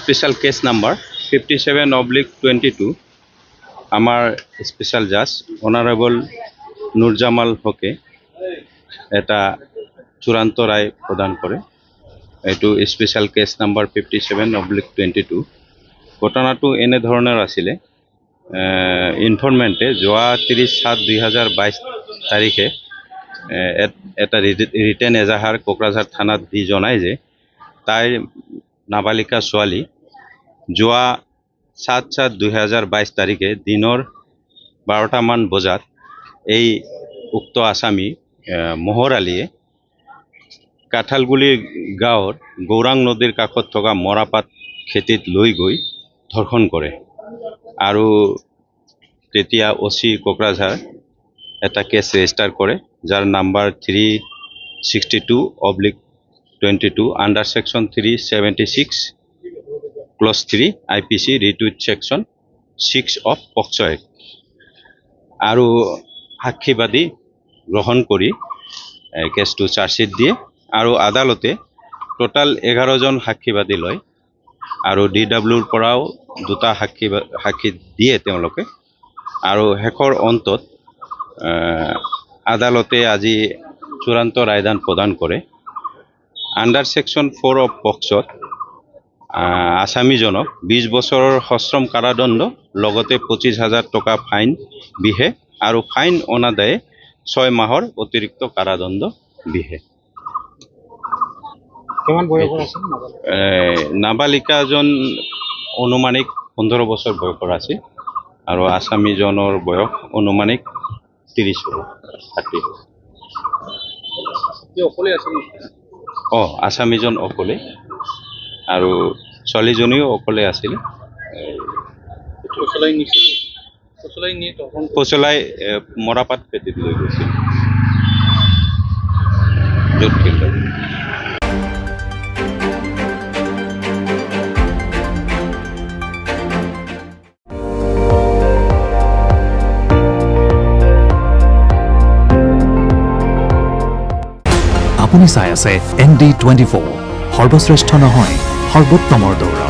Special case number 57/22 আমাৰ special জাজ honourable Nurjamal হকে এটা চূড়ান্ত ৰায় প্ৰদান কৰে। এইটো স্পেশাল কেস নাম্বাৰ 57/22। ঘটনাটো এনেধৰণৰ আছিলে, ইনফৰমেণ্টে যোৱা 30/7/2022 তাৰিখে এটা ৰিটেন এজাহাৰ কোকৰাঝাৰ থানাত দি জনায় যে তাইৰ নাবালিকা ছোৱালী যোৱা 7/7/2022 তাৰিখে দিনৰ 12টামান বজাত এই উক্ত আসামী মোহৰ আলীয়ে কাঠালগুলি গাঁৱৰ গৌৰাং নদীৰ কাষত থকা মৰাপাট খেতিত লৈ গৈ ধৰ্ষণ কৰে আৰু তেতিয়া OC কোকৰাঝাৰ এটা কেছ ৰেজিষ্টাৰ কৰে, যাৰ number 362/22 under section 376 clause 3 IPC read with section 6 of POCSO act আৰু সাক্ষীবাদী গ্ৰহণ কৰি কেছটো চাৰ্জশ্বিট দিয়ে আৰু আদালতে টোটাল 11জন সাক্ষীবাদী লয় আৰু DWৰ পৰাও 2টা সাক্ষী দিয়ে তেওঁলোকে। আৰু শেষৰ অন্তত আদালতে আজি চূড়ান্ত ৰায়দান প্ৰদান কৰে। আণ্ডাৰ ছেকশ্যন 4 অফ পক্সোত আসামীজনক 20 বছৰৰ সশ্ৰম কাৰাদণ্ড লগতে 25,000 টকা ফাইন বিহে আৰু ফাইন অনাদায়ে 6 মাহৰ অতিৰিক্ত কাৰাদণ্ড বিহে। নাবালিকাজন অনুমানিক 15 বছৰ বয়সৰ আছিল আৰু আসামীজনৰ বয়স অনুমানিক 30 হ'ব। আসামীজন অকলে আৰু ছোৱালীজনীও অকলে আছিল। পচলাই মৰাপাট খেতিত লৈ গৈছিল। আপুনি চাই আছে ND24, সৰ্বশ্ৰেষ্ঠ নহয় সৰ্বোত্তমৰ দৌৰ।